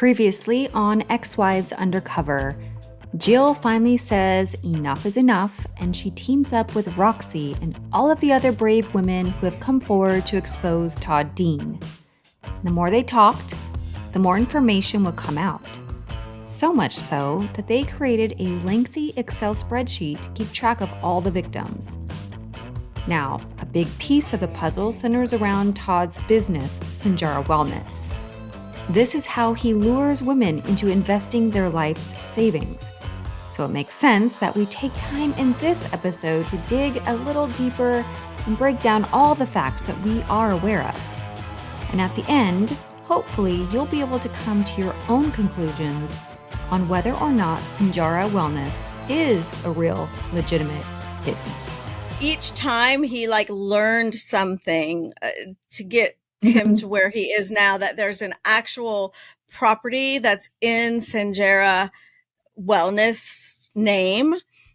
Previously on Ex-Wives Undercover, Jill finally says enough is enough, and she teams up with Roxy and all of the other brave women who have come forward to expose Todd Dean. The more they talked, the more information would come out. So much so that they created a lengthy Excel spreadsheet to keep track of all the victims. Now, a big piece of the puzzle centers around Todd's business, Sanjara Wellness. This is how he lures women into investing their life's savings. So it makes sense that we take time in this episode to dig a little deeper and break down all the facts that we are aware of. And at the end, hopefully you'll be able to come to your own conclusions on whether or not Sanjara Wellness is a real, legitimate business. Each time he learned something to get him to where he is now, that there's an actual property that's in Sanjara Wellness name,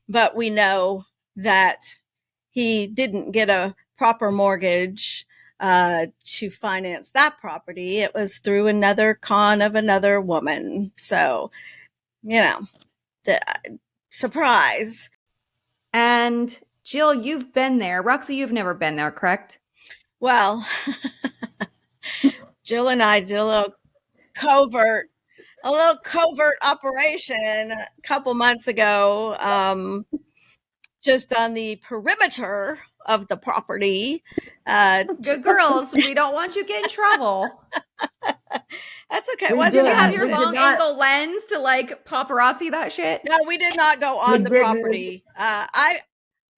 but we know that he didn't get a proper mortgage to finance that property. It was through another con of another woman. So, the surprise. And Jill, you've been there. Roxy, you've never been there, correct? Well, Jill and I did a little covert operation a couple months ago, just on the perimeter of the property. Good girls. We don't want you to get in trouble. That's okay. Did you have your long angle lens to paparazzi that shit? No, we did not go on the property.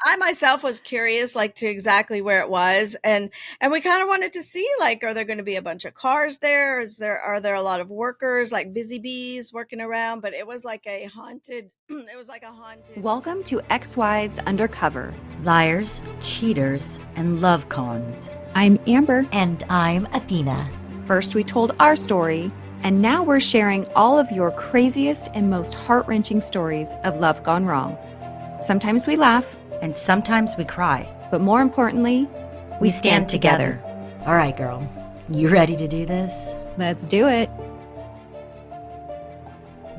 I myself was curious, to exactly where it was, and we kind of wanted to see, are there going to be a bunch of cars there? Are there a lot of workers, busy bees working around? But it was a haunted. It was like a haunted. Welcome to Ex-Wives Undercover. Liars, cheaters, and love cons. I'm Amber. And I'm Athena. First we told our story, and now we're sharing all of your craziest and most heart-wrenching stories of love gone wrong. Sometimes we laugh. And sometimes we cry. But more importantly, we stand together. All right, girl. You ready to do this? Let's do it.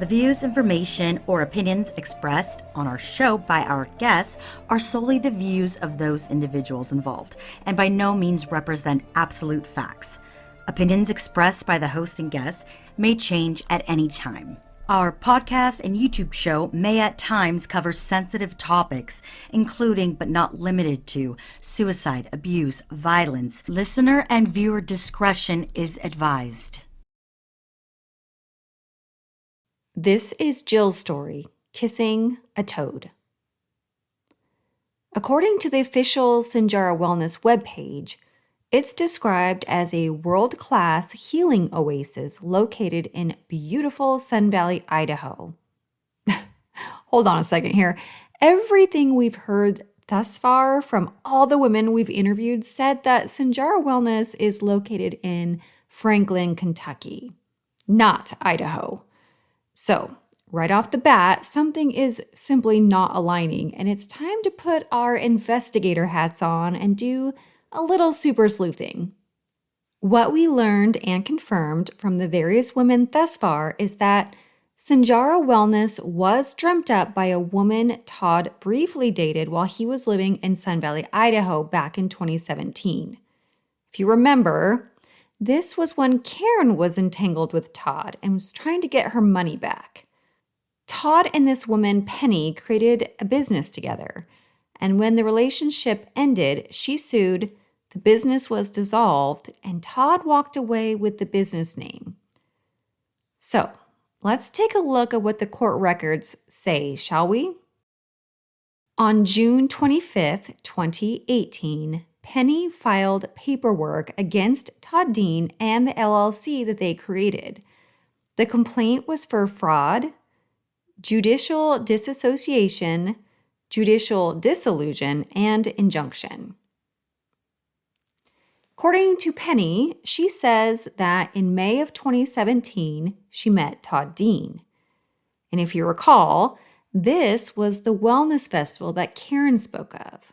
The views, information, or opinions expressed on our show by our guests are solely the views of those individuals involved, and by no means represent absolute facts. Opinions expressed by the host and guests may change at any time. Our podcast and YouTube show may at times cover sensitive topics, including but not limited to suicide, abuse, violence. Listener and viewer discretion is advised. This is Jill's story, Kissing a Toad. According to the official Sanjara Wellness webpage, it's described as a world-class healing oasis located in beautiful Sun Valley, Idaho. Hold on a second here. Everything we've heard thus far from all the women we've interviewed said that Sanjara Wellness is located in Franklin, Kentucky, not Idaho. So, right off the bat, something is simply not aligning, and it's time to put our investigator hats on and do a little super sleuthing. What we learned and confirmed from the various women thus far is that Sanjara Wellness was dreamt up by a woman Todd briefly dated while he was living in Sun Valley, Idaho back in 2017. If you remember, this was when Karen was entangled with Todd and was trying to get her money back. Todd and this woman, Penny, created a business together. And when the relationship ended, she sued, the business was dissolved, and Todd walked away with the business name. So, let's take a look at what the court records say, shall we? On June 25th, 2018, Penny filed paperwork against Todd Dean and the LLC that they created. The complaint was for fraud, judicial disassociation, judicial dissolution, and injunction. According to Penny, she says that in May of 2017, she met Todd Dean. And if you recall, this was the wellness festival that Karen spoke of.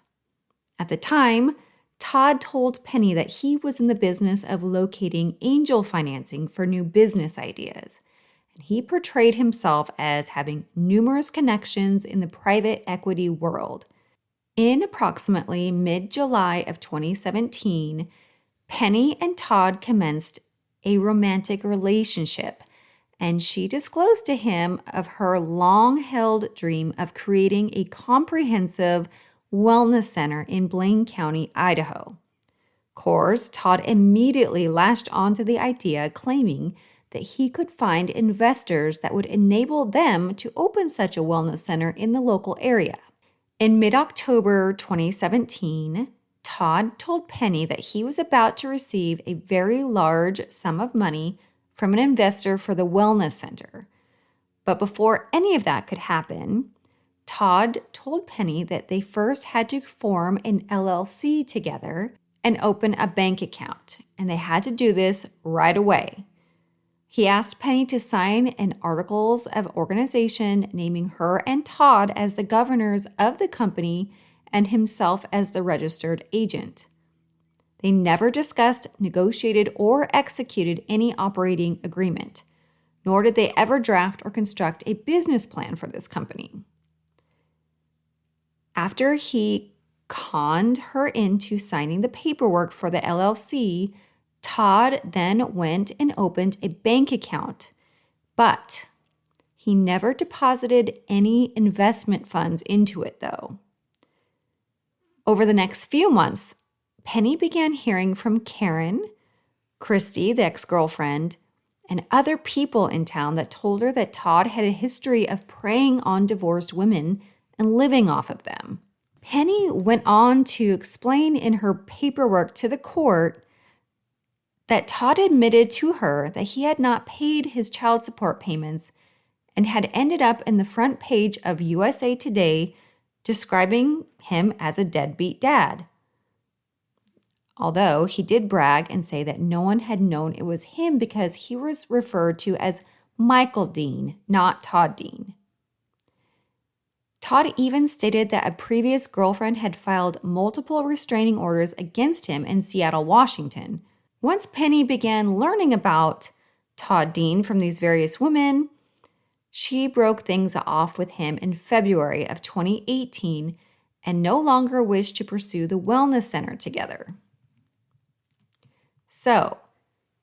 At the time, Todd told Penny that he was in the business of locating angel financing for new business ideas. He portrayed himself as having numerous connections in the private equity world. In approximately mid-July of 2017, Penny and Todd commenced a romantic relationship, and she disclosed to him of her long-held dream of creating a comprehensive wellness center in Blaine County, Idaho. Of course, Todd immediately latched onto the idea, claiming that he could find investors that would enable them to open such a wellness center in the local area. In mid-October 2017, Todd told Penny that he was about to receive a very large sum of money from an investor for the wellness center. But before any of that could happen, Todd told Penny that they first had to form an LLC together and open a bank account, and they had to do this right away. He asked Penny to sign an articles of organization naming her and Todd as the governors of the company and himself as the registered agent. They never discussed, negotiated, or executed any operating agreement, nor did they ever draft or construct a business plan for this company. After he conned her into signing the paperwork for the LLC, Todd then went and opened a bank account, but he never deposited any investment funds into it, though. Over the next few months, Penny began hearing from Karen, Christy, the ex-girlfriend, and other people in town that told her that Todd had a history of preying on divorced women and living off of them. Penny went on to explain in her paperwork to the court that Todd admitted to her that he had not paid his child support payments and had ended up in the front page of USA Today describing him as a deadbeat dad. Although he did brag and say that no one had known it was him because he was referred to as Michael Dean, not Todd Dean. Todd even stated that a previous girlfriend had filed multiple restraining orders against him in Seattle, Washington. Once Penny began learning about Todd Dean from these various women, she broke things off with him in February of 2018 and no longer wished to pursue the wellness center together. So,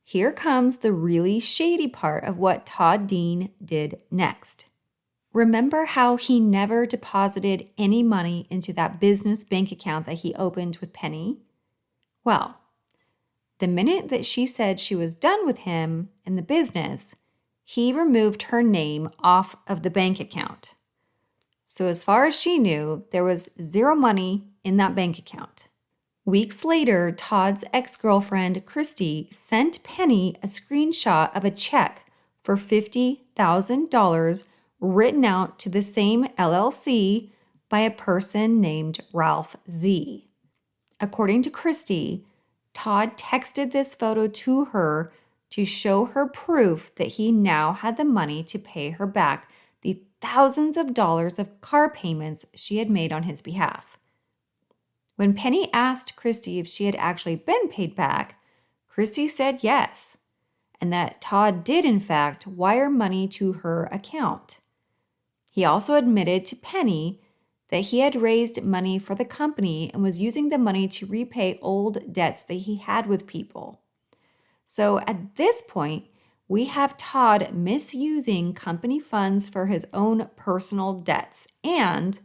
here comes the really shady part of what Todd Dean did next. Remember how he never deposited any money into that business bank account that he opened with Penny? Well, the minute that she said she was done with him in the business, he removed her name off of the bank account. So as far as she knew, there was zero money in that bank account. Weeks later, Todd's ex-girlfriend, Christy, sent Penny a screenshot of a check for $50,000 written out to the same LLC by a person named Ralph Z. According to Christy, Todd texted this photo to her to show her proof that he now had the money to pay her back the thousands of dollars of car payments she had made on his behalf. When Penny asked Christy if she had actually been paid back, Christy said yes, and that Todd did in fact wire money to her account. He also admitted to Penny that he had raised money for the company and was using the money to repay old debts that he had with people. So at this point, we have Todd misusing company funds for his own personal debts, and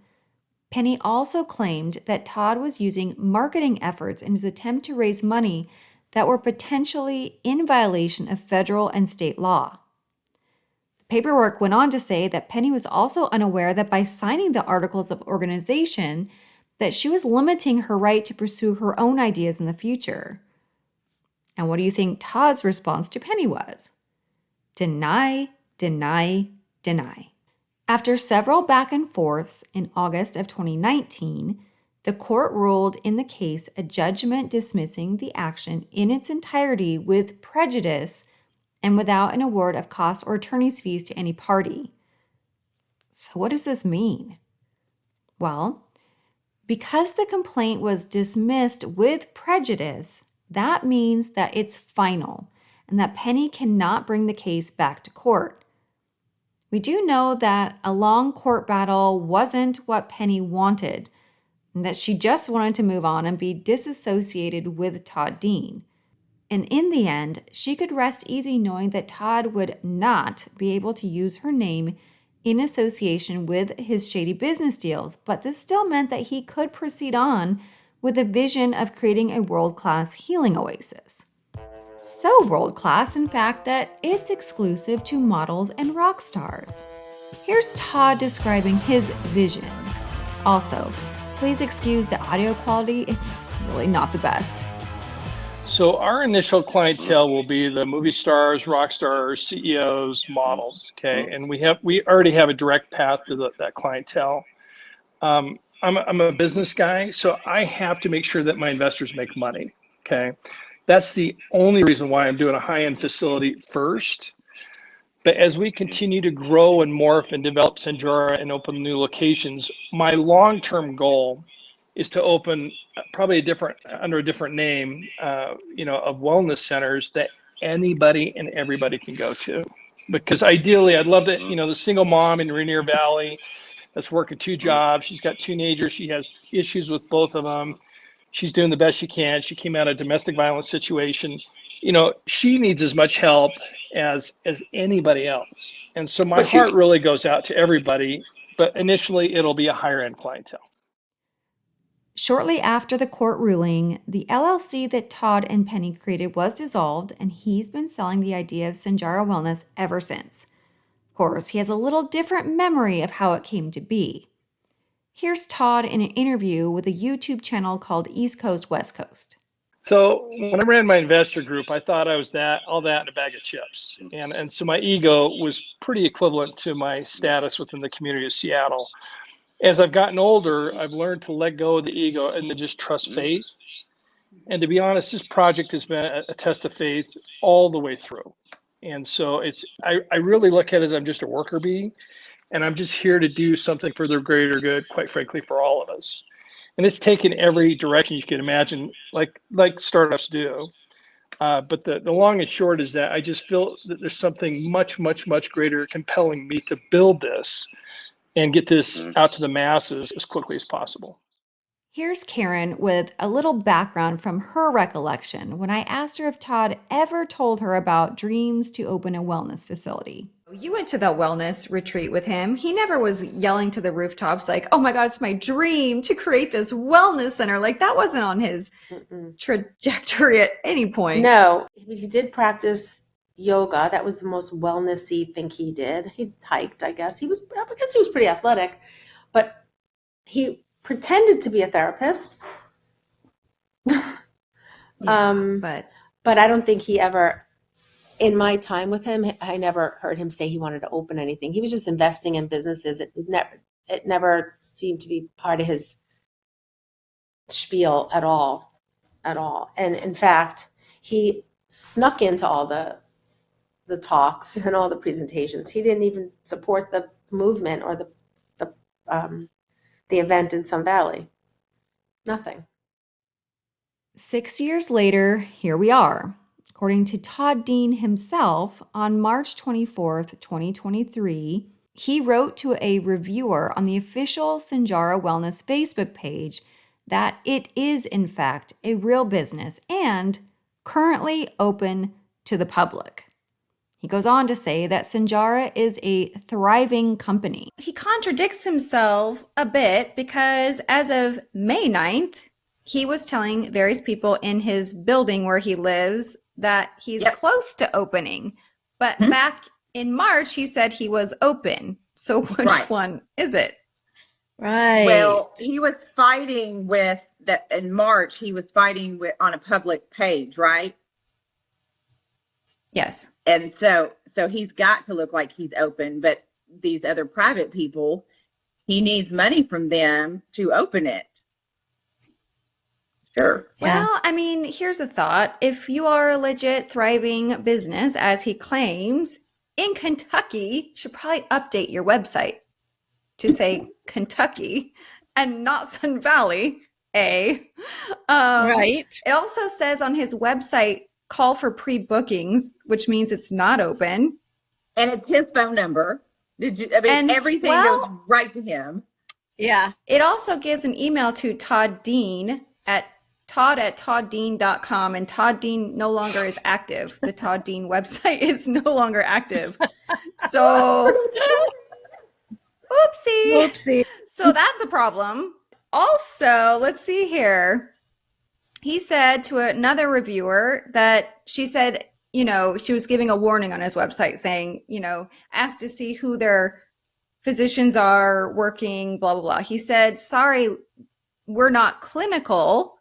Penny also claimed that Todd was using marketing efforts in his attempt to raise money that were potentially in violation of federal and state law. The paperwork went on to say that Penny was also unaware that by signing the articles of organization, that she was limiting her right to pursue her own ideas in the future. And what do you think Todd's response to Penny was? Deny, deny, deny. After several back and forths in August of 2019, the court ruled in the case a judgment dismissing the action in its entirety with prejudice and without an award of costs or attorney's fees to any party. So what does this mean? Well, because the complaint was dismissed with prejudice, that means that it's final and that Penny cannot bring the case back to court. We do know that a long court battle wasn't what Penny wanted, and that she just wanted to move on and be disassociated with Todd Dean. And in the end, she could rest easy knowing that Todd would not be able to use her name in association with his shady business deals, but this still meant that he could proceed on with a vision of creating a world-class healing oasis. So world-class, in fact, that it's exclusive to models and rock stars. Here's Todd describing his vision. Also, please excuse the audio quality, it's really not the best. So our initial clientele will be the movie stars, rock stars, CEOs, models. Okay, and we already have a direct path to that clientele. I'm a business guy, so I have to make sure that my investors make money. Okay, that's the only reason why I'm doing a high-end facility first. But as we continue to grow and morph and develop Sanjara and open new locations, my long-term goal is to open probably under a different name, of wellness centers that anybody and everybody can go to. Because ideally, I'd love to, the single mom in Rainier Valley that's working 2 jobs. She's got teenagers. She has issues with both of them. She's doing the best she can. She came out of a domestic violence situation. She needs as much help as anybody else. And so my heart really goes out to everybody, but initially it'll be a higher end clientele. Shortly after the court ruling, the LLC that Todd and Penny created was dissolved, and he's been selling the idea of Sanjara Wellness ever since. Of course, he has a little different memory of how it came to be. Here's Todd in an interview with a YouTube channel called East Coast, West Coast. So when I ran my investor group, I thought I was all that in a bag of chips. And so my ego was pretty equivalent to my status within the community of Seattle. As I've gotten older, I've learned to let go of the ego and to just trust faith. And to be honest, this project has been a test of faith all the way through. And so I really look at it as I'm just a worker bee, and I'm just here to do something for the greater good, quite frankly, for all of us. And it's taken every direction you can imagine, like startups do. But the long and short is that I just feel that there's something much, much, much greater compelling me to build this and get this out to the masses as quickly as possible. Here's Karen with a little background from her recollection when I asked her if Todd ever told her about dreams to open a wellness facility. You went to the wellness retreat with him. He never was yelling to the rooftops like, oh my God, it's my dream to create this wellness center. Like that wasn't on his trajectory at any point. No, he did practice yoga. That was the most wellness-y thing he did. He hiked, I guess. He was pretty athletic, but he pretended to be a therapist. But I don't think he ever, in my time with him, I never heard him say he wanted to open anything. He was just investing in businesses. It never seemed to be part of his spiel at all. And in fact, he snuck into all the talks and all the presentations. He didn't even support the movement or the event in Sun Valley. Nothing. 6 years later, here we are. According to Todd Dean himself, on March 24th, 2023, he wrote to a reviewer on the official Sanjara Wellness Facebook page that it is, in fact, a real business and currently open to the public. He goes on to say that Sanjara is a thriving company. He contradicts himself a bit because as of May 9th, he was telling various people in his building where he lives that he's close to opening. But back in March, he said he was open. So which one is it? Right. Well, he was fighting with that in March. He was fighting with on a public page, right? Yes. And so he's got to look like he's open, but these other private people, he needs money from them to open it. Sure. Well, I mean, here's the thought. If you are a legit thriving business, as he claims, in Kentucky, you should probably update your website to say Kentucky and not Sun Valley, right. It also says on his website, call for pre-bookings, which means it's not open. And it's his phone number. Did you? I mean, And, everything well, goes right to him. Yeah. it also gives an email to Todd Dean at todd@todddean.com, and Todd Dean no longer is active. The Todd Dean website is no longer active. So, oopsie. Whoopsie. So that's a problem. Also, let's see here. He said to another reviewer that she said, she was giving a warning on his website saying, asked to see who their physicians are working, blah, blah, blah. He said, sorry, we're not clinical,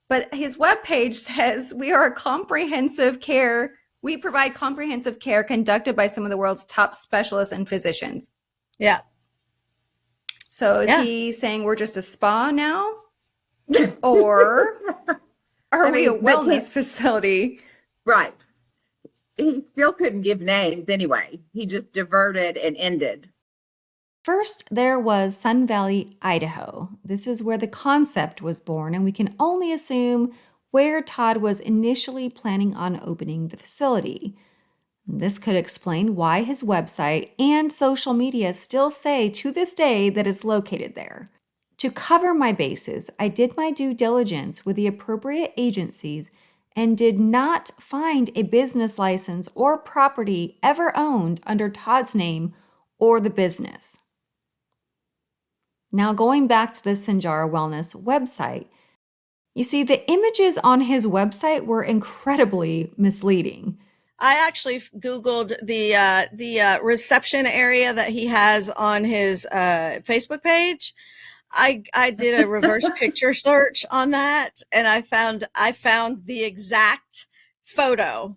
but his webpage says we provide comprehensive care conducted by some of the world's top specialists and physicians. Yeah. So is he saying we're just a spa now? Or are we a wellness facility? Right. He still couldn't give names anyway. He just diverted and ended. First, there was Sun Valley, Idaho. This is where the concept was born, and we can only assume where Todd was initially planning on opening the facility. This could explain why his website and social media still say to this day that it's located there. To cover my bases, I did my due diligence with the appropriate agencies and did not find a business license or property ever owned under Todd's name or the business. Now, going back to the Sanjara Wellness website, you see the images on his website were incredibly misleading. I actually Googled the reception area that he has on his Facebook page. I did a reverse picture search on that, and I found the exact photo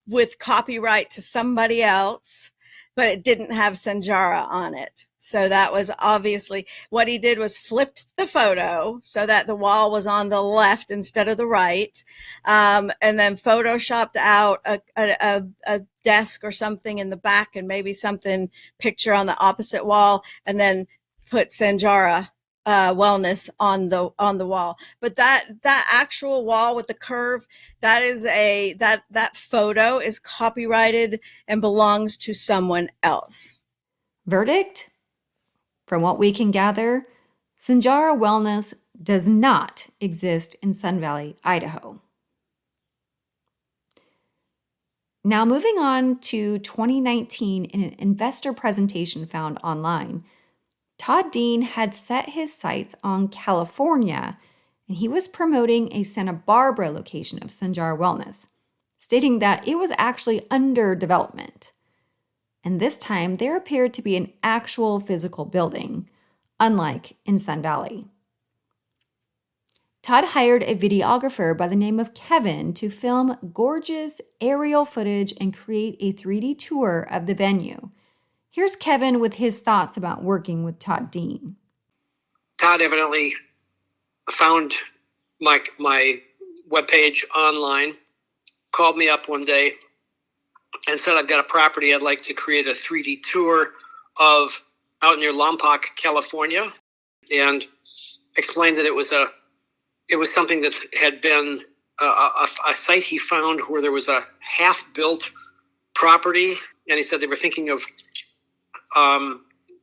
with copyright to somebody else, but it didn't have Sanjara on it. So that was obviously what he did, was flipped the photo so that the wall was on the left instead of the right. And then photoshopped out a desk or something in the back, and maybe something picture on the opposite wall, and then put Sanjara Wellness on the wall. But that actual wall with the curve, that is that photo is copyrighted and belongs to someone else. Verdict? From what we can gather, Sanjara Wellness does not exist in Sun Valley, Idaho. Now, moving on to 2019, in an investor presentation found online, Todd Dean had set his sights on California, and he was promoting a Santa Barbara location of Sanjara Wellness, stating that it was actually under development. And this time, there appeared to be an actual physical building, unlike in Sun Valley. Todd hired a videographer by the name of Kevin to film gorgeous aerial footage and create a 3D tour of the venue. Here's Kevin with his thoughts about working with Todd Dean. Todd evidently found my webpage online, called me up one day and said, I've got a property I'd like to create a 3D tour of out near Lompoc, California, and explained that it was something that had been a site he found where there was a half-built property, and he said they were thinking of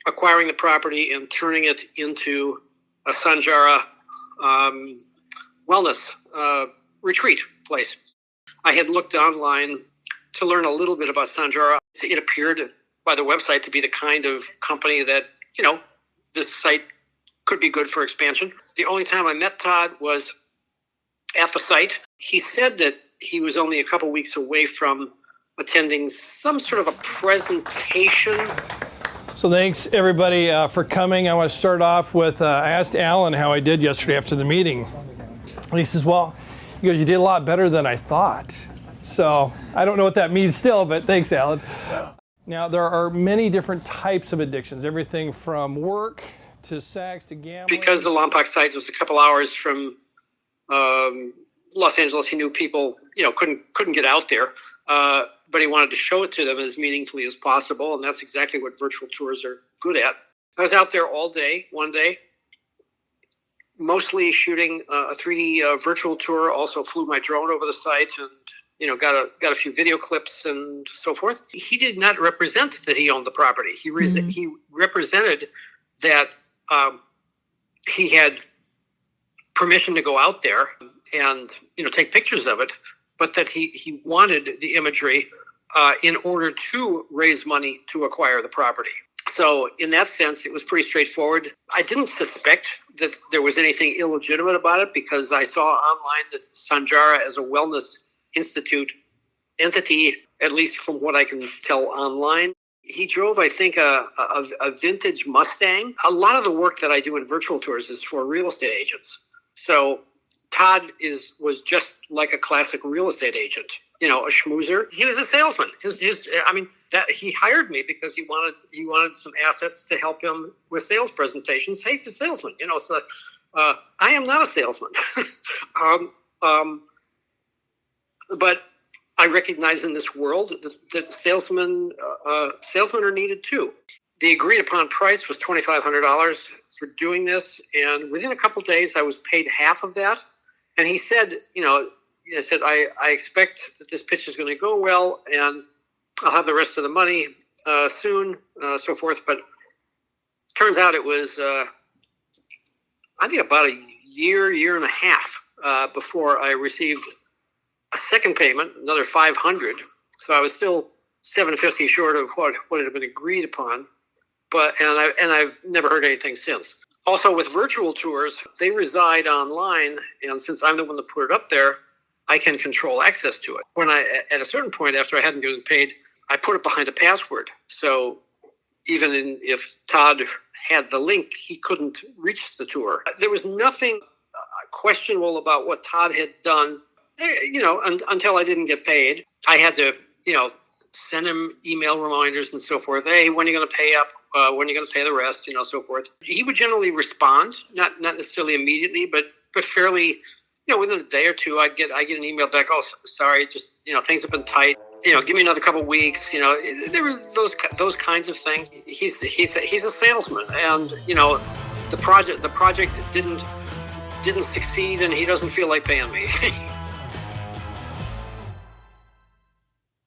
acquiring the property and turning it into a Sanjara wellness retreat place. I had looked online to learn a little bit about Sanjara. It appeared by the website to be the kind of company that, this site could be good for expansion. The only time I met Todd was at the site. He said that he was only a couple weeks away from attending some sort of a presentation. So thanks, everybody, for coming. I want to start off with, I asked Alan how I did yesterday after the meeting. And he says, you did a lot better than I thought. So I don't know what that means still, but thanks, Alan. Now, there are many different types of addictions, everything from work to sex to gambling. Because the Lompoc site was a couple hours from Los Angeles, he knew people, couldn't get out there. But he wanted to show it to them as meaningfully as possible, and that's exactly what virtual tours are good at. I was out there all day, one day, mostly shooting a 3D virtual tour, also flew my drone over the site and got a few video clips and so forth. He did not represent that he owned the property. He represented that he had permission to go out there and take pictures of it, but that he wanted the imagery in order to raise money to acquire the property. So in that sense, it was pretty straightforward. I didn't suspect that there was anything illegitimate about it because I saw online that Sanjara, as a wellness institute entity, at least from what I can tell online, he drove, I think, a vintage Mustang. A lot of the work that I do in virtual tours is for real estate agents. So Todd was just like a classic real estate agent, a schmoozer. He was a salesman. He hired me because he wanted some assets to help him with sales presentations. Hey, he's a salesman, So I am not a salesman, but I recognize in this world that salesmen are needed too. The agreed upon price was $2,500 for doing this, and within a couple of days, I was paid half of that. And he said, I expect that this pitch is going to go well, and I'll have the rest of the money soon, so forth. But turns out it was, I think, about a year and a half before I received a second payment, another $500. So I was still $750 short of what had been agreed upon. And I've never heard anything since. Also, with virtual tours, they reside online, and since I'm the one that put it up there, I can control access to it. At a certain point, after I hadn't gotten paid, I put it behind a password. So even if Todd had the link, he couldn't reach the tour. There was nothing questionable about what Todd had done, until I didn't get paid. I had to, send him email reminders and so forth. Hey, when are you going to pay up? When are you going to pay the rest? So forth. He would generally respond, not necessarily immediately, but fairly, within a day or two, I get an email back. Oh, sorry, just things have been tight. Give me another couple of weeks. There were those kinds of things. He's a salesman, and the project didn't succeed, and he doesn't feel like paying me.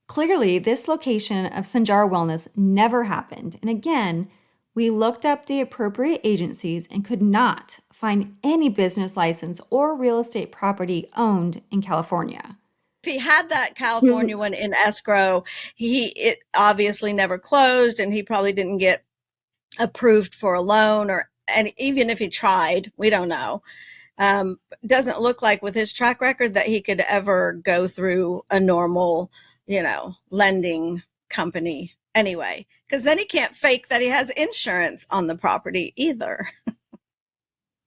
Clearly, this location of Sanjara Wellness never happened. And again, we looked up the appropriate agencies and could not find any business license or real estate property owned in California. If he had that California one in escrow, it obviously never closed, and he probably didn't get approved for a loan, and even if he tried, we don't know. Doesn't look like with his track record that he could ever go through a normal lending company anyway, because then he can't fake that he has insurance on the property either.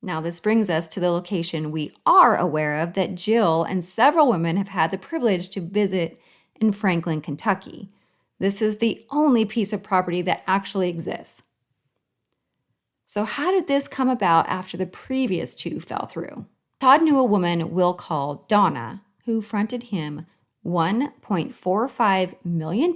Now, this brings us to the location we are aware of that Jill and several women have had the privilege to visit in Franklin, Kentucky. This is the only piece of property that actually exists. So how did this come about after the previous two fell through? Todd knew a woman we'll call Donna, who fronted him $1.45 million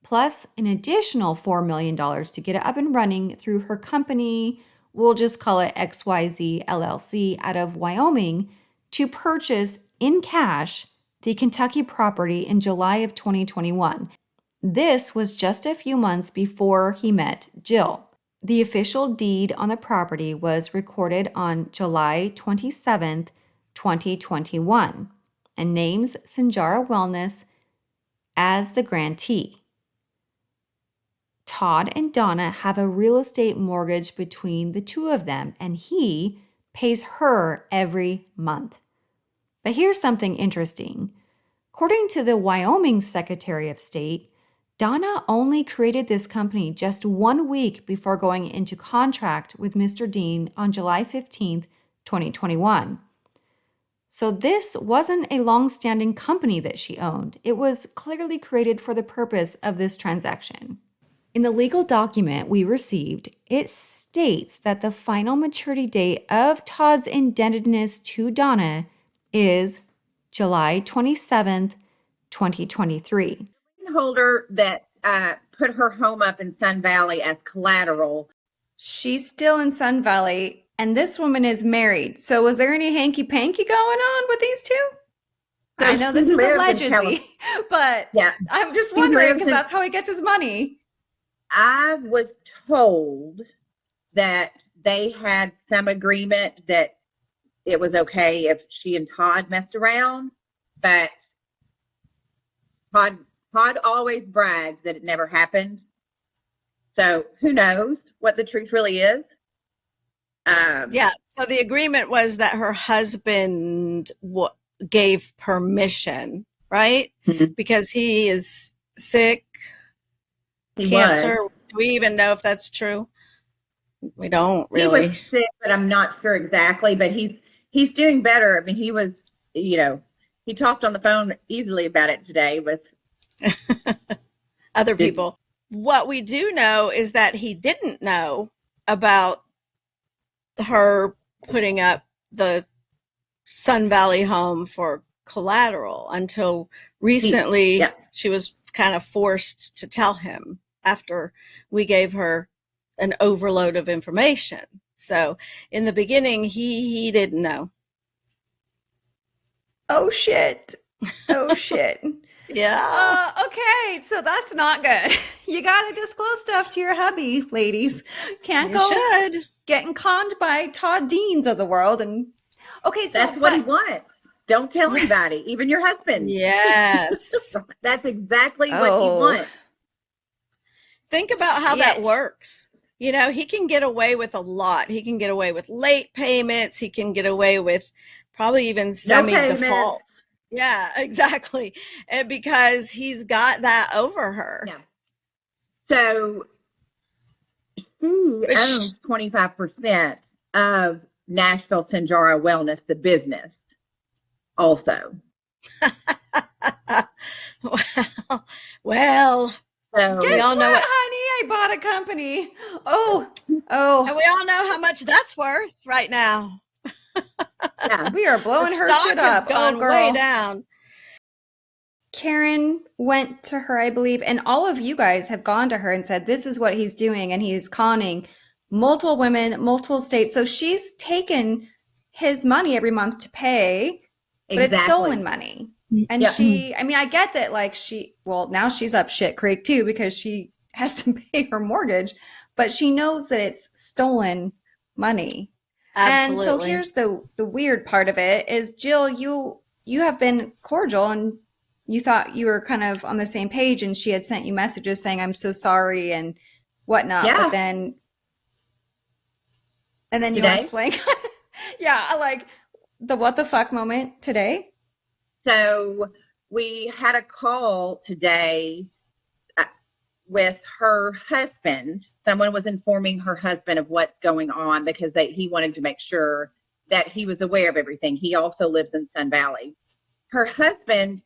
plus an additional $4 million to get it up and running through her company, we'll just call it XYZ LLC, out of Wyoming, to purchase in cash the Kentucky property in July of 2021. This was just a few months before he met Jill. The official deed on the property was recorded on July 27th, 2021. And names Sanjara Wellness as the grantee. Todd and Donna have a real estate mortgage between the two of them, and he pays her every month. But here's something interesting. According to the Wyoming Secretary of State, Donna only created this company just 1 week before going into contract with Mr. Dean on July 15th, 2021. So this wasn't a long-standing company that she owned. It was clearly created for the purpose of this transaction. In the legal document we received, it states that the final maturity date of Todd's indebtedness to Donna is July 27th, 2023. The holder that put her home up in Sun Valley as collateral. She's still in Sun Valley, and this woman is married. So was there any hanky-panky going on with these two? I know this he is lives in allegedly, but Yeah. I'm just He wondering lives because in- that's how he gets his money. I was told that they had some agreement that it was okay if she and Todd messed around, but Todd always brags that it never happened. So who knows what the truth really is? Yeah. So the agreement was that her husband gave permission, right? Mhm. Because he is sick, He cancer. was. Do we even know if that's true? We don't He was really. sick, but I'm not sure exactly. But he's doing better. I mean, he was, he talked on the phone easily about it today with Other people. What we do know is that he didn't know about her putting up the Sun Valley home for collateral until recently. She was kind of forced to tell him after we gave her an overload of information. So in the beginning, he didn't know. Oh shit. Oh shit. Yeah. Okay, so that's not good. You gotta disclose stuff to your hubby, ladies. Can't You should. getting conned by Todd Deans of the world. And okay, so that's what he wants. Don't tell anybody, even your husband. Yes. That's exactly what he wants. Think about how that works. You know, he can get away with a lot. He can get away with late payments. He can get away with probably even semi-default. Yeah, exactly. And because he's got that over her. Yeah. So he owns 25% of Nashville Sanjara Wellness, the business, also. Well, so guess what, honey? I bought a company. Oh. And we all know how much that's worth right now. Yeah. We are blowing her shit up. The stock has gone way down. Karen went to her, I believe, and all of you guys have gone to her and said, this is what he's doing, and he's conning multiple women, multiple states. So she's taken his money every month to pay, but it's stolen money. And I get that, like, now she's up shit creek too because she has to pay her mortgage, but she knows that it's stolen money. Absolutely. And so here's the weird part of it is, Jill, you have been cordial and you thought you were kind of on the same page, and she had sent you messages saying, I'm so sorry and whatnot. Yeah. But then you were explaining. Yeah, like the what the fuck moment today. So we had a call today with her husband. Someone was informing her husband of what's going on because he wanted to make sure that he was aware of everything. He also lives in Sun Valley. Her husband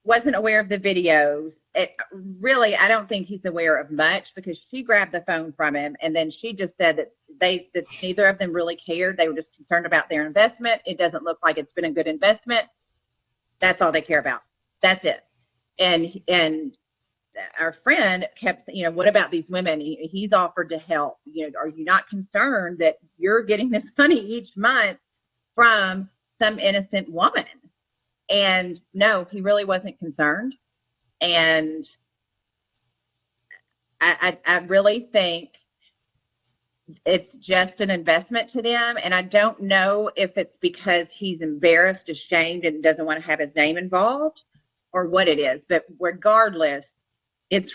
wasn't aware of the videos. I don't think he's aware of much because she grabbed the phone from him and then she just said that neither of them really cared. They were just concerned about their investment. It doesn't look like it's been a good investment. That's all they care about. That's it. And our friend kept, what about these women? He's offered to help. Are you not concerned that you're getting this money each month from some innocent woman? And no, he really wasn't concerned. And I really think it's just an investment to them. And I don't know if it's because he's embarrassed, ashamed, and doesn't want to have his name involved or what it is. But regardless, it's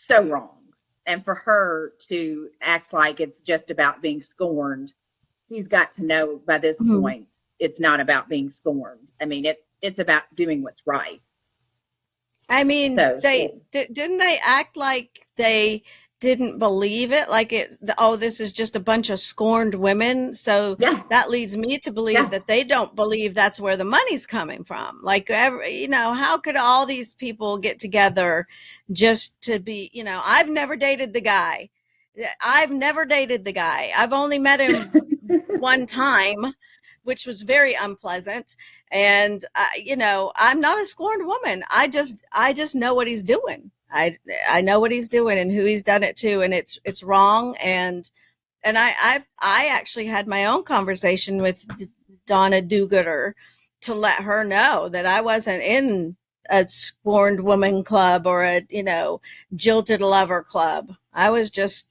so wrong. And for her to act like it's just about being scorned, he's got to know by this point, it's not about being scorned. I mean, it's about doing what's right. I mean, didn't they act like they didn't believe it? Like this is just a bunch of scorned women. So that leads me to believe that they don't believe that's where the money's coming from. Like, how could all these people get together just to be, I've never dated the guy. I've only met him one time, which was very unpleasant. And, I'm not a scorned woman. I just know what he's doing. I know what he's doing and who he's done it to, and it's wrong. And I actually had my own conversation with Donna Do-Gooder to let her know that I wasn't in a scorned woman club or a, jilted lover club. I just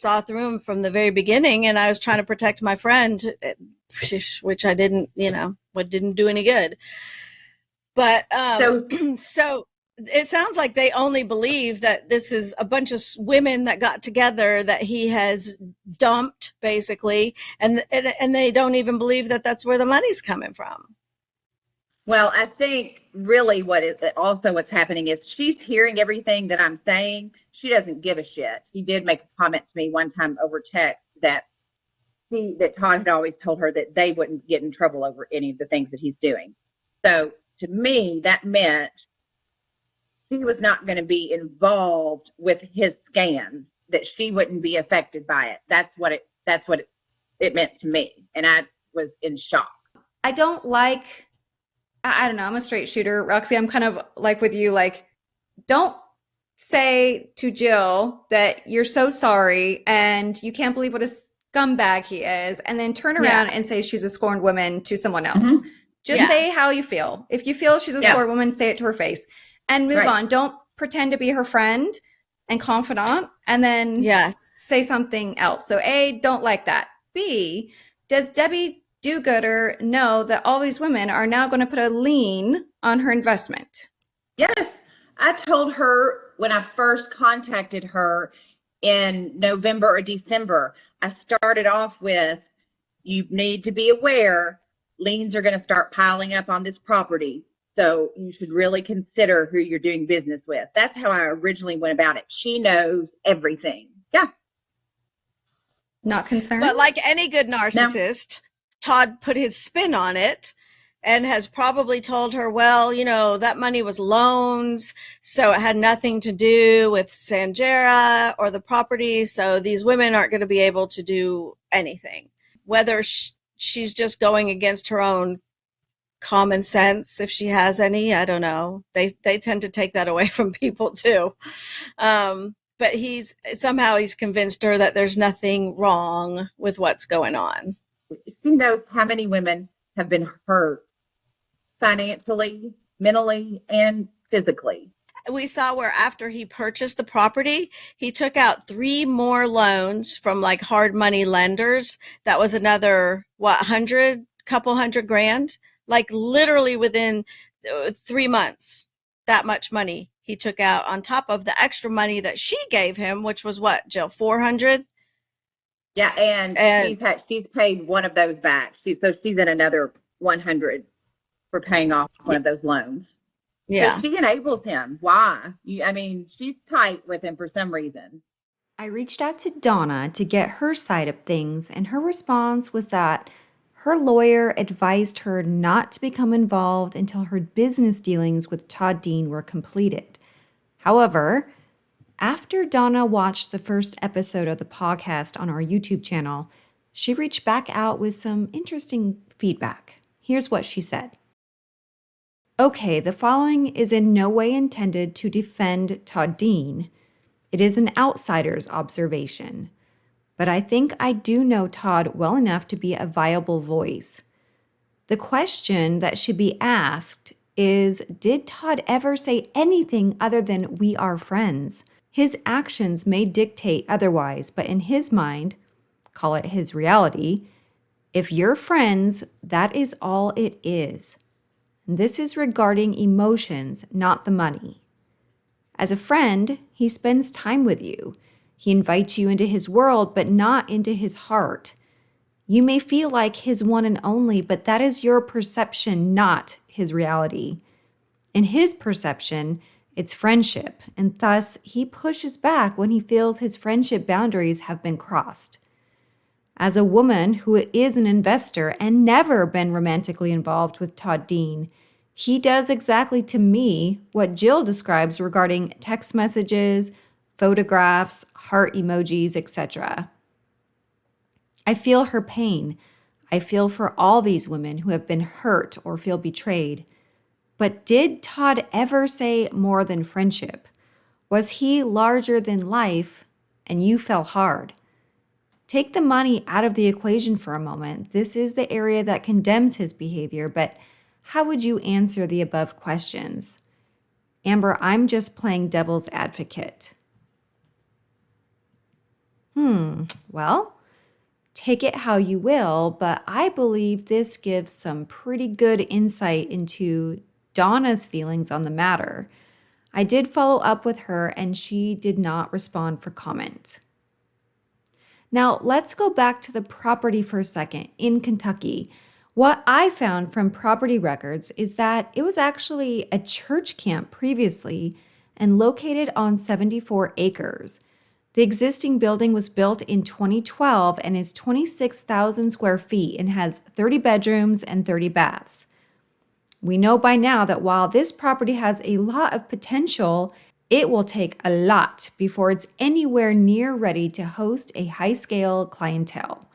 saw through him from the very beginning, and I was trying to protect my friend, which I didn't, what didn't do any good. But so it sounds like they only believe that this is a bunch of women that got together that he has dumped, basically, and they don't even believe that that's where the money's coming from. Well, I think really what's happening is she's hearing everything that I'm saying. She doesn't give a shit. He did make a comment to me one time over text that Todd had always told her that they wouldn't get in trouble over any of the things that he's doing. So to me, that meant she was not going to be involved with his scams, that she wouldn't be affected by it. That's what it meant to me. And I was in shock. I don't know, I'm a straight shooter. Roxy, I'm kind of like with you, like, don't say to Jill that you're so sorry and you can't believe what a scumbag he is, and then turn around and say she's a scorned woman to someone else. Mm-hmm. Just say how you feel. If you feel she's a scorned woman, say it to her face and move on. Don't pretend to be her friend and confidant and then say something else. So A, don't like that. B, does Debbie do-gooder know that all these women are now going to put a lien on her investment? Yes. I told her when I first contacted her in November or December, I started off with, you need to be aware liens are going to start piling up on this property. So you should really consider who you're doing business with. That's how I originally went about it. She knows everything. Yeah. Not concerned? But like any good narcissist, Todd put his spin on it and has probably told her, well, that money was loans, so it had nothing to do with Sanjara or the property, so these women aren't going to be able to do anything. Whether she's just going against her own common sense, if she has any, I don't know. They tend to take that away from people too. But he's convinced her that there's nothing wrong with what's going on. She knows how many women have been hurt financially, mentally, and physically. We saw where after he purchased the property, he took out 3 more loans from like hard money lenders. That was another, couple hundred grand, like literally within 3 months, that much money he took out on top of the extra money that she gave him, which was what, Jill, 400? Yeah, and she's paid one of those back. She's in another 100 for paying off one of those loans. Yeah. So she enables him. Why? She's tight with him for some reason. I reached out to Donna to get her side of things, and her response was that her lawyer advised her not to become involved until her business dealings with Todd Dean were completed. However, after Donna watched the first episode of the podcast on our YouTube channel, she reached back out with some interesting feedback. Here's what she said. Okay, the following is in no way intended to defend Todd Dean. It is an outsider's observation. But I think I do know Todd well enough to be a viable voice. The question that should be asked is, did Todd ever say anything other than we are friends? His actions may dictate otherwise, but in his mind, call it his reality, if you're friends, that is all it is. This is regarding emotions, not the money. As a friend, he spends time with you. He invites you into his world, but not into his heart. You may feel like his one and only, but that is your perception, not his reality. In his perception, it's friendship, and thus he pushes back when he feels his friendship boundaries have been crossed. As a woman who is an investor and never been romantically involved with Todd Dean, he does exactly to me what Jill describes regarding text messages, photographs, heart emojis, etc. I feel her pain. I feel for all these women who have been hurt or feel betrayed. But did Todd ever say more than friendship? Was he larger than life and you fell hard? Take the money out of the equation for a moment. This is the area that condemns his behavior, but how would you answer the above questions? Amber, I'm just playing devil's advocate. Well, take it how you will, but I believe this gives some pretty good insight into Donna's feelings on the matter. I did follow up with her and she did not respond for comment. Now, let's go back to the property for a second in Kentucky. What I found from property records is that it was actually a church camp previously and located on 74 acres. The existing building was built in 2012 and is 26,000 square feet and has 30 bedrooms and 30 baths. We know by now that while this property has a lot of potential, it will take a lot before it's anywhere near ready to host a high-scale clientele.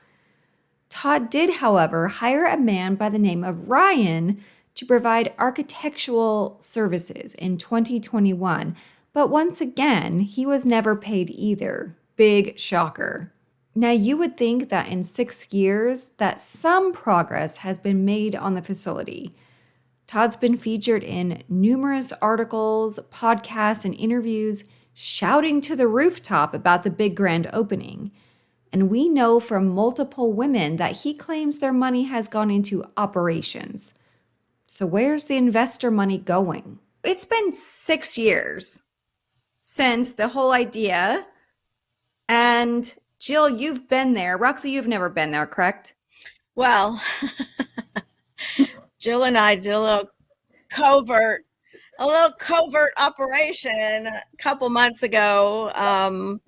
Todd did, however, hire a man by the name of Ryan to provide architectural services in 2021, but once again, he was never paid either. Big shocker. Now, you would think that in 6 years that some progress has been made on the facility. Todd's been featured in numerous articles, podcasts, and interviews, shouting to the rooftop about the big grand opening. And we know from multiple women that he claims their money has gone into operations. So where's the investor money going? It's been 6 years since the whole idea. And Jill, you've been there. Roxy, you've never been there, correct? Well, Jill and I did a little covert operation a couple months ago,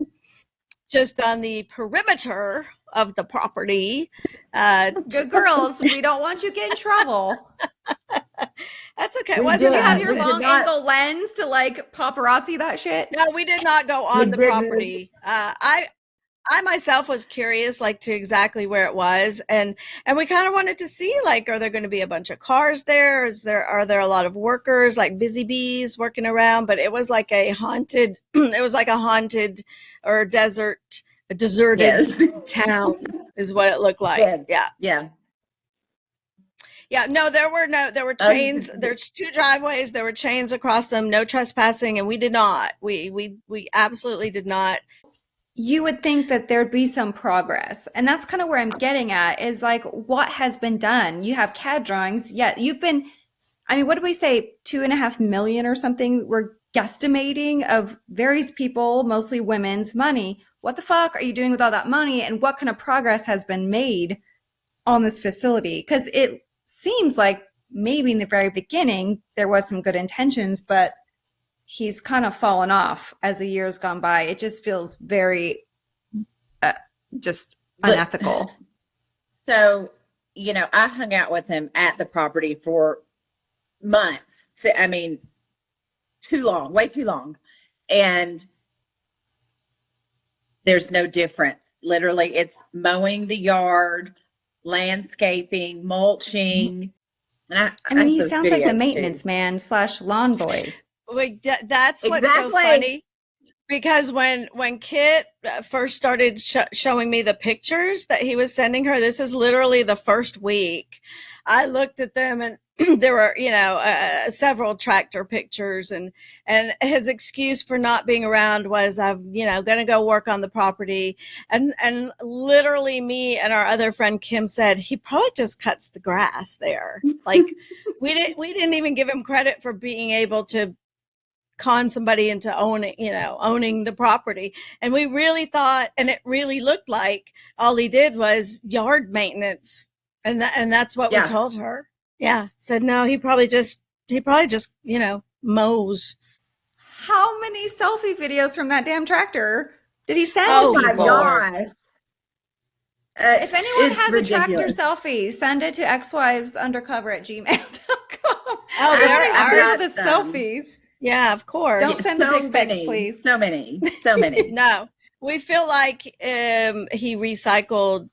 just on the perimeter of the property. Good girls. We don't want you to get in trouble. That's okay. Did you have your long angle lens to like paparazzi that shit? No, we did not go on the property. I myself was curious, like, to exactly where it was, and we kind of wanted to see, like, are there going to be a bunch of cars there? Are there a lot of workers, like busy bees, working around? But it was like a haunted. It was like a haunted or deserted town, is what it looked like. Yeah. No, there were chains. There's 2 driveways. There were chains across them. No trespassing, and we did not. We absolutely did not. You would think that there'd be some progress. And that's kind of where I'm getting at is like, what has been done? You have CAD drawings. Yeah, what did we say? 2.5 million or something we're guesstimating of various people, mostly women's money. What the fuck are you doing with all that money? And what kind of progress has been made on this facility? Because it seems like maybe in the very beginning, there was some good intentions, but he's kind of fallen off as the years gone by. It just feels very just unethical. So, I hung out with him at the property for months. I mean, too long, way too long. And there's no difference. Literally, it's mowing the yard, landscaping, mulching. And he sounds like the maintenance man / lawn boy. Wait, that's what's so funny, because when Kit first started showing me the pictures that he was sending her, this is literally the first week, I looked at them and there were, several tractor pictures, and his excuse for not being around was, I'm, going to go work on the property. And literally me and our other friend, Kim, said he probably just cuts the grass there. Like we didn't even give him credit for being able to con somebody into owning the property. And we really thought, and it really looked like all he did was yard maintenance. And that's what we told her. Yeah. Said, no, he probably just, mows. How many selfie videos from that damn tractor did he send to people? My God. If anyone has ridiculous. A tractor selfie, send it to xwivesundercover@gmail.com. Oh, there are the selfies. Yeah, of course. Don't send the dick pics, please. So many. No, we feel like he recycled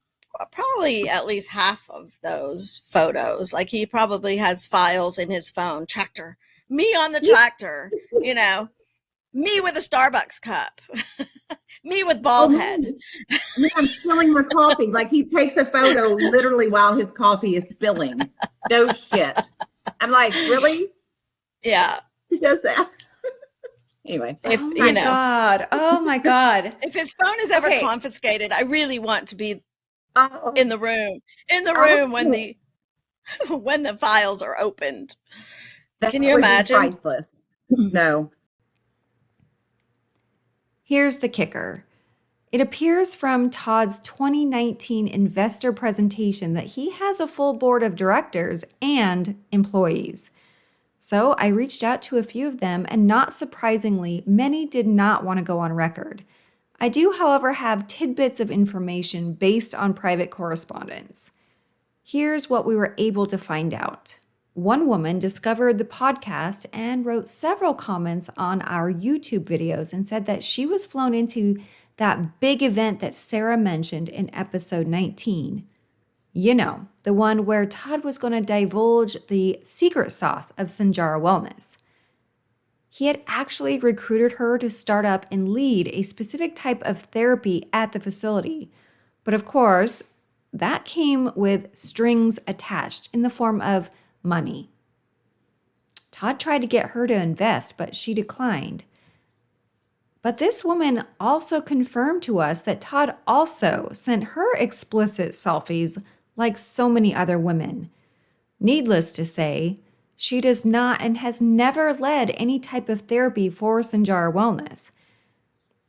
probably at least half of those photos. Like he probably has files in his phone. Tractor, me on the tractor, me with a Starbucks cup, Me with bald head. Me, I'm spilling my coffee. Like he takes a photo literally while his coffee is spilling. No shit. I'm like, really? Yeah. He does that. Anyway. If Oh my God. Oh my God. if his phone is ever confiscated, I really want to be in the room when the files are opened. Can you imagine? Priceless. No. Here's the kicker. It appears from Todd's 2019 investor presentation that he has a full board of directors and employees. So I reached out to a few of them, and not surprisingly, many did not want to go on record. I do, however, have tidbits of information based on private correspondence. Here's what we were able to find out. One woman discovered the podcast and wrote several comments on our YouTube videos and said that she was flown into that big event that Sarah mentioned in episode 19. You know, the one where Todd was going to divulge the secret sauce of Sanjara Wellness. He had actually recruited her to start up and lead a specific type of therapy at the facility. But of course, that came with strings attached in the form of money. Todd tried to get her to invest, but she declined. But this woman also confirmed to us that Todd also sent her explicit selfies like so many other women. Needless to say, she does not and has never led any type of therapy for Sanjara Wellness.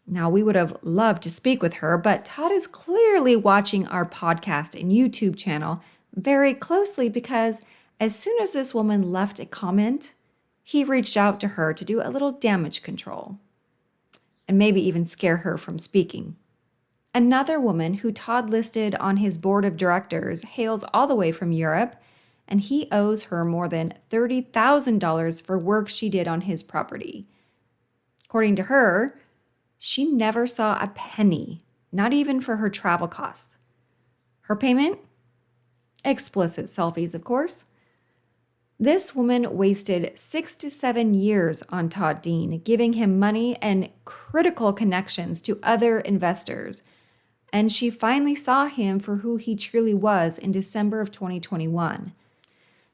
Now, we would have loved to speak with her, but Todd is clearly watching our podcast and YouTube channel very closely because as soon as this woman left a comment, he reached out to her to do a little damage control and maybe even scare her from speaking. Another woman who Todd listed on his board of directors hails all the way from Europe, and he owes her more than $30,000 for work she did on his property. According to her, she never saw a penny, not even for her travel costs. Her payment? Explicit selfies, of course. This woman wasted 6 to 7 years on Todd Dean, giving him money and critical connections to other investors. And she finally saw him for who he truly was in December of 2021.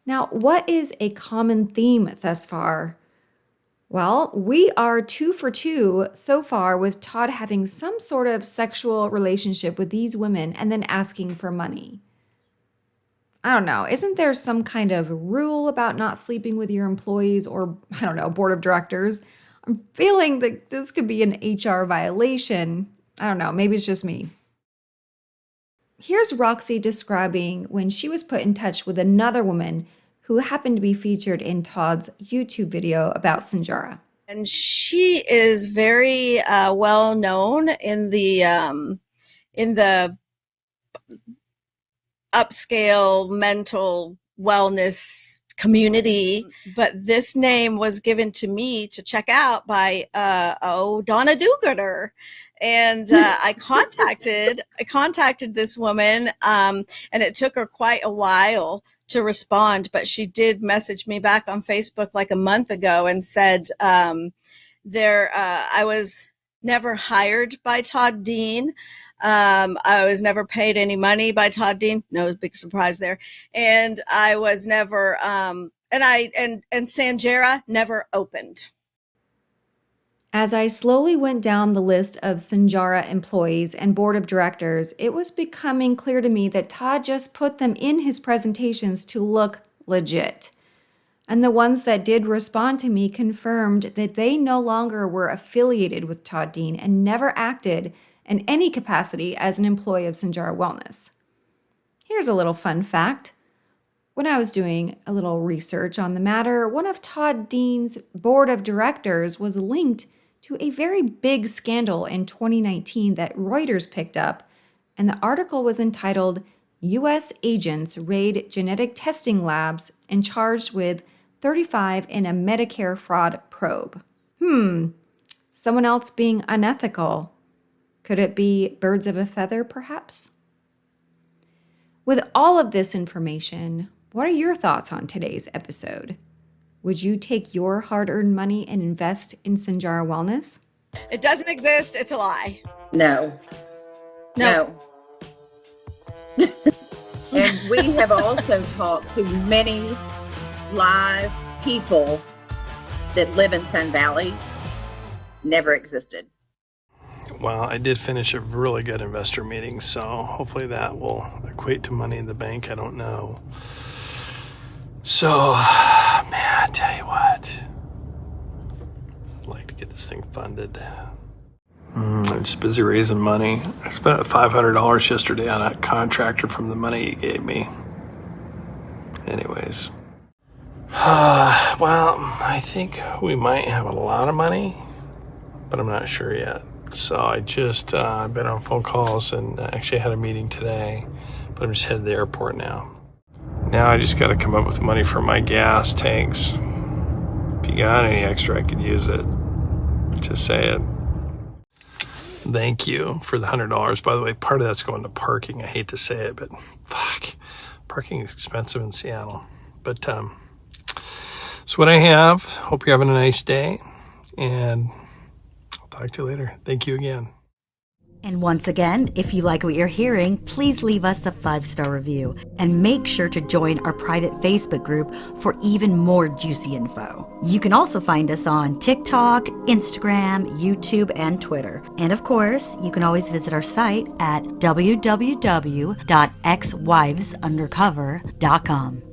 Now, what is a common theme thus far? Well, we are 2 for 2 so far with Todd having some sort of sexual relationship with these women and then asking for money. I don't know, isn't there some kind of rule about not sleeping with your employees or, I don't know, board of directors? I'm feeling that this could be an HR violation. I don't know, maybe it's just me. Here's Roxy describing when she was put in touch with another woman who happened to be featured in Todd's YouTube video about Sanjara. And she is very well known in the upscale mental wellness community, but this name was given to me to check out by Donna Do-Gooder. And I contacted this woman, and it took her quite a while to respond, but she did message me back on Facebook like a month ago and said I was never hired by Todd Dean. I was never paid any money by Todd Dean. No big surprise there. And I was never, and Sanjara never opened. As I slowly went down the list of Sanjara employees and board of directors, it was becoming clear to me that Todd just put them in his presentations to look legit. And the ones that did respond to me confirmed that they no longer were affiliated with Todd Dean and never acted in any capacity as an employee of Sanjara Wellness. Here's a little fun fact. When I was doing a little research on the matter, one of Todd Dean's board of directors was linked to a very big scandal in 2019 that Reuters picked up, and the article was entitled, U.S. Agents Raid Genetic Testing Labs and Charged with 35 in a Medicare Fraud Probe. Someone else being unethical. Could it be birds of a feather, perhaps? With all of this information, what are your thoughts on today's episode? Would you take your hard-earned money and invest in Sanjara Wellness? It doesn't exist. It's a lie. No. And we have also talked to many live people that live in Sun Valley. Never existed. Well, I did finish a really good investor meeting, so hopefully that will equate to money in the bank. I don't know. So, man, I tell you what, I'd like to get this thing funded. I'm just busy raising money. I spent $500 yesterday on a contractor from the money he gave me. Anyways. Well, I think we might have a lot of money, but I'm not sure yet. So I just I've been on phone calls and actually had a meeting today, but I'm just headed to the airport now. Now I just got to come up with money for my gas tanks. If you got any extra, I could use it. Just say it. Thank you for the $100. By the way, part of that's going to parking. I hate to say it, but fuck, parking is expensive in Seattle. But that's what I have. Hope you're having a nice day, and I'll talk to you later. Thank you again. And once again, if you like what you're hearing, please leave us a 5-star review and make sure to join our private Facebook group for even more juicy info. You can also find us on TikTok, Instagram, YouTube, and Twitter. And of course, you can always visit our site at www.xwivesundercover.com.